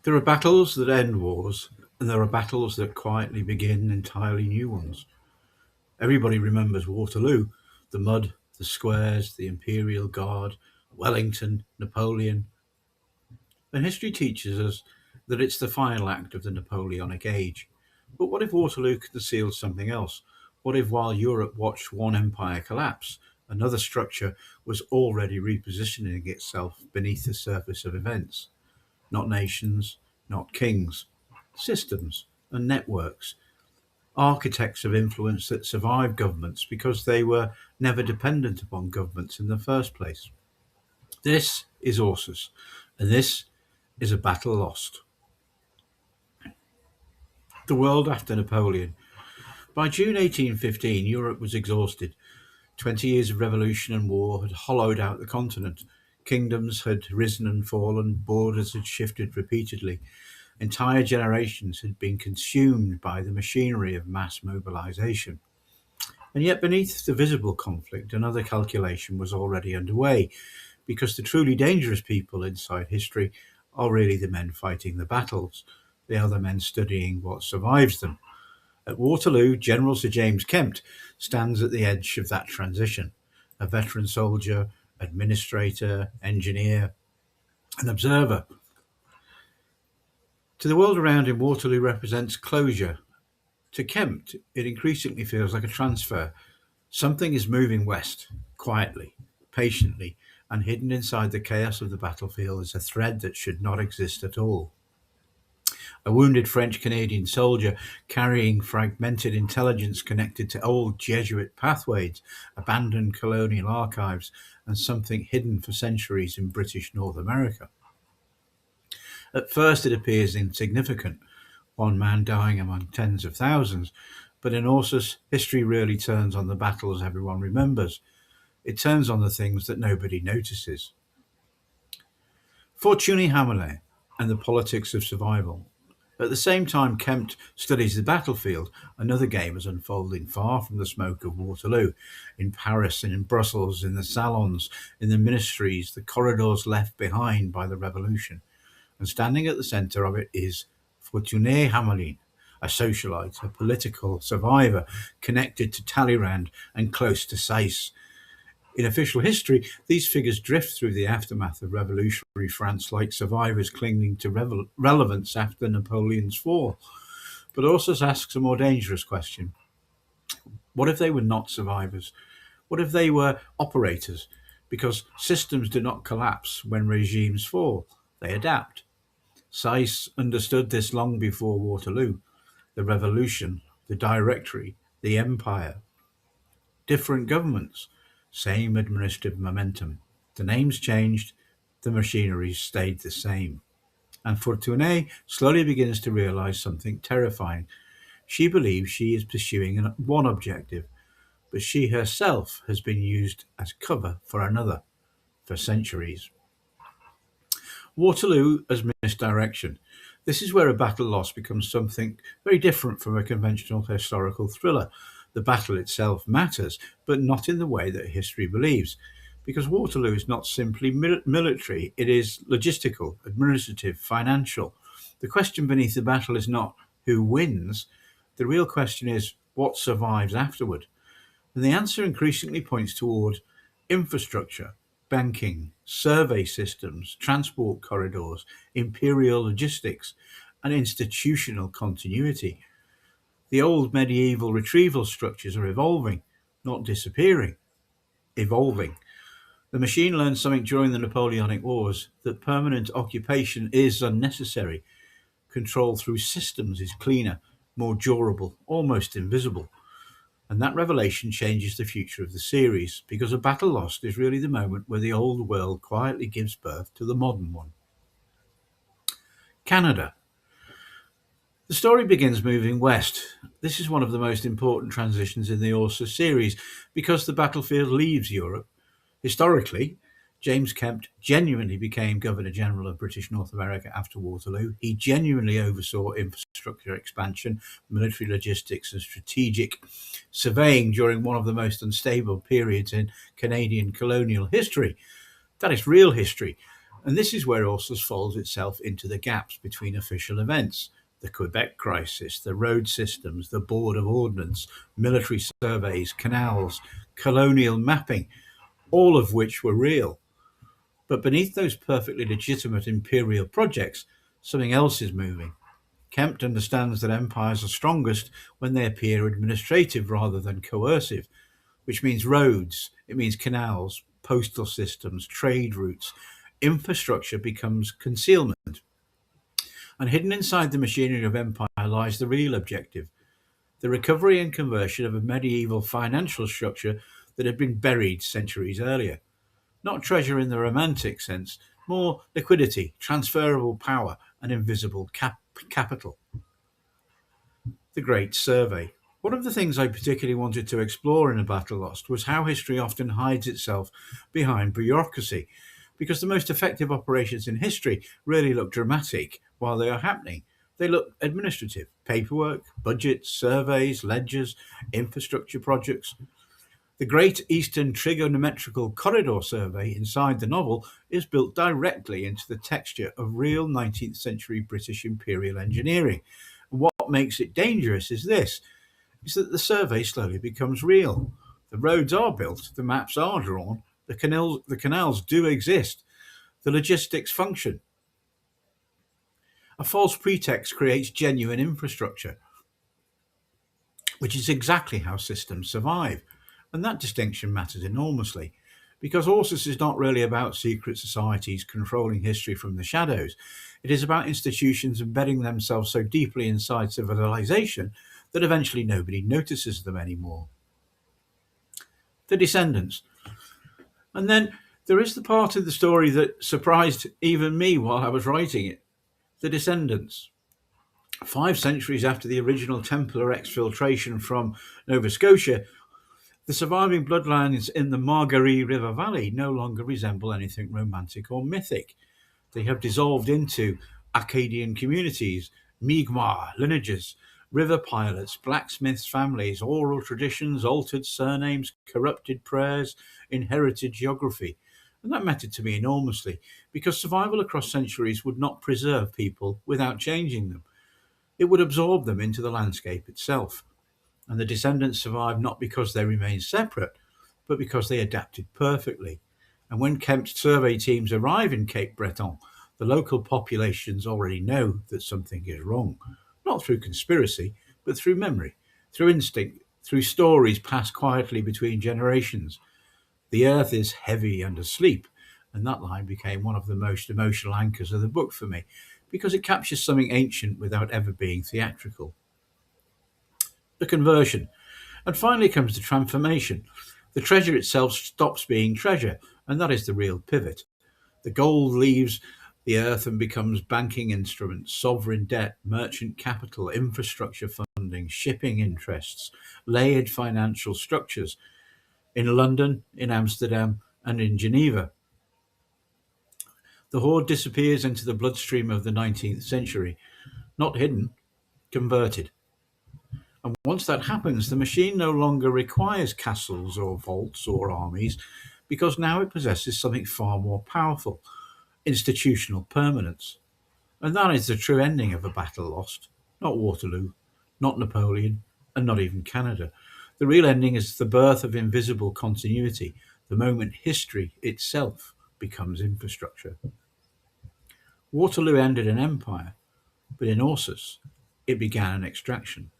There are battles that end wars, and there are battles that quietly begin entirely new ones. Everybody remembers Waterloo, the mud, the squares, the Imperial Guard, Wellington, Napoleon. And history teaches us that it's the final act of the Napoleonic age. But what if Waterloo concealed something else? What if, while Europe watched one empire collapse, another structure was already repositioning itself beneath the surface of events? Not nations, not kings, systems and networks, architects of influence that survived governments because they were never dependent upon governments in the first place. This is Orsus, and this is a battle lost. The world after Napoleon. By June 1815, Europe was exhausted. 20 years of revolution and war had hollowed out the continent. Kingdoms had risen and fallen, borders had shifted repeatedly. Entire generations had been consumed by the machinery of mass mobilization. And yet, beneath the visible conflict, another calculation was already underway, because the truly dangerous people inside history are really the men fighting the battles. They are the men studying what survives them. At Waterloo, General Sir James Kempt stands at the edge of that transition. A veteran soldier, administrator, engineer, an observer. To the world around him, Waterloo represents closure. To Kempt, it increasingly feels like a transfer. Something is moving west, quietly, patiently, and hidden inside the chaos of the battlefield is a thread that should not exist at all. A wounded French Canadian soldier carrying fragmented intelligence connected to old Jesuit pathways, abandoned colonial archives, and something hidden for centuries in British North America. At first, it appears insignificant, one man dying among tens of thousands, but in Orsus, history really turns on the battles everyone remembers. It turns on the things that nobody notices. Fortuny Hamelin and the politics of survival. At the same time Kempt studies the battlefield, another game is unfolding far from the smoke of Waterloo. In Paris and in Brussels, in the salons, in the ministries, the corridors left behind by the revolution. And standing at the centre of it is Fortuné Hamelin, a socialite, a political survivor, connected to Talleyrand and close to Sieyès. In official history, these figures drift through the aftermath of revolutionary France like survivors clinging to relevance after Napoleon's fall. But also asks a more dangerous question. What if they were not survivors? What if they were operators? Because systems do not collapse when regimes fall, they adapt. Sieyès understood this long before Waterloo. The revolution, the directory, the empire, different governments, same administrative momentum. The names changed, the machinery stayed the same. And Fortuné slowly begins to realize something terrifying. She believes she is pursuing one objective, but she herself has been used as cover for another for centuries. Waterloo as misdirection. This is where a battle loss becomes something very different from a conventional historical thriller. The battle itself matters, but not in the way that history believes. Because Waterloo is not simply military, it is logistical, administrative, financial. The question beneath the battle is not who wins, the real question is what survives afterward. And the answer increasingly points toward infrastructure, banking, survey systems, transport corridors, imperial logistics, and institutional continuity. The old medieval retrieval structures are evolving, not disappearing, evolving. The machine learned something during the Napoleonic Wars that permanent occupation is unnecessary. Control through systems is cleaner, more durable, almost invisible. And that revelation changes the future of the series, because a battle lost is really the moment where the old world quietly gives birth to the modern one. Canada. The story begins moving west. This is one of the most important transitions in the Orsus series, because the battlefield leaves Europe. Historically, James Kempt genuinely became Governor General of British North America after Waterloo. He genuinely oversaw infrastructure expansion, military logistics, and strategic surveying during one of the most unstable periods in Canadian colonial history. That is real history. And this is where Orsus folds itself into the gaps between official events: the Quebec crisis, the road systems, the Board of Ordnance, military surveys, canals, colonial mapping, all of which were real. But beneath those perfectly legitimate imperial projects, something else is moving. Kempt understands that empires are strongest when they appear administrative rather than coercive, which means roads, it means canals, postal systems, trade routes. Infrastructure becomes concealment. And hidden inside the machinery of empire lies the real objective: the recovery and conversion of a medieval financial structure that had been buried centuries earlier. Not treasure in the romantic sense, more liquidity, transferable power, and invisible capital. The Great Survey. One of the things I particularly wanted to explore in A Battle Lost was how history often hides itself behind bureaucracy, because the most effective operations in history really look dramatic while they are happening. They look administrative: paperwork, budgets, surveys, ledgers, infrastructure projects. The Great Eastern Trigonometrical Corridor Survey inside the novel is built directly into the texture of real 19th century British imperial engineering. And what makes it dangerous is that the survey slowly becomes real. The roads are built, the maps are drawn, the canals do exist, the logistics function. A false pretext creates genuine infrastructure, which is exactly how systems survive. And that distinction matters enormously, because Orsus is not really about secret societies controlling history from the shadows. It is about institutions embedding themselves so deeply inside civilization that eventually nobody notices them anymore. The Descendants. And then there is the part of the story that surprised even me while I was writing it: the Descendants. 5 centuries after the original Templar exfiltration from Nova Scotia, the surviving bloodlines in the Margaree River Valley no longer resemble anything romantic or mythic. They have dissolved into Acadian communities, Mi'kmaq lineages, river pilots, blacksmiths' families, oral traditions, altered surnames, corrupted prayers, inherited geography. And that mattered to me enormously, because survival across centuries would not preserve people without changing them. It would absorb them into the landscape itself. And the descendants survived not because they remained separate, but because they adapted perfectly. And when Kemp's survey teams arrive in Cape Breton, the local populations already know that something is wrong, not through conspiracy, but through memory, through instinct, through stories passed quietly between generations. The earth is heavy and asleep, and that line became one of the most emotional anchors of the book for me, because it captures something ancient without ever being theatrical. The conversion. And finally comes the transformation. The treasure itself stops being treasure, and that is the real pivot. The gold leaves the earth and becomes banking instruments, sovereign debt, merchant capital, infrastructure funding, shipping interests, layered financial structures in London, in Amsterdam, and in Geneva. The hoard disappears into the bloodstream of the 19th century, not hidden, converted. And once that happens, the machine no longer requires castles or vaults or armies, because now it possesses something far more powerful: institutional permanence. And that is the true ending of A Battle Lost. Not Waterloo, not Napoleon, and not even Canada. The real ending is the birth of invisible continuity, the moment history itself becomes infrastructure. Waterloo ended an empire, but in Orsus, it began an extraction.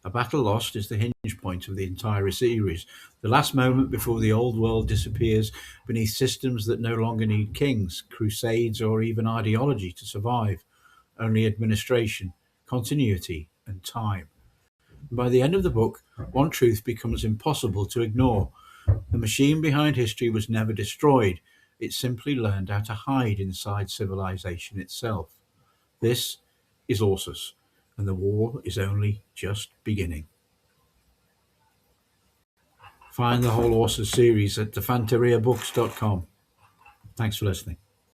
A Battle Lost is the hinge point of the entire series, the last moment before the old world disappears beneath systems that no longer need kings, crusades, or even ideology to survive, only administration, continuity, and time. And by the end of the book, one truth becomes impossible to ignore: the machine behind history was never destroyed, it simply learned how to hide inside civilization itself. This is Orsus, and the war is only just beginning. Find the whole Orsus series at Di-Fanteriabooks.com. Thanks for listening.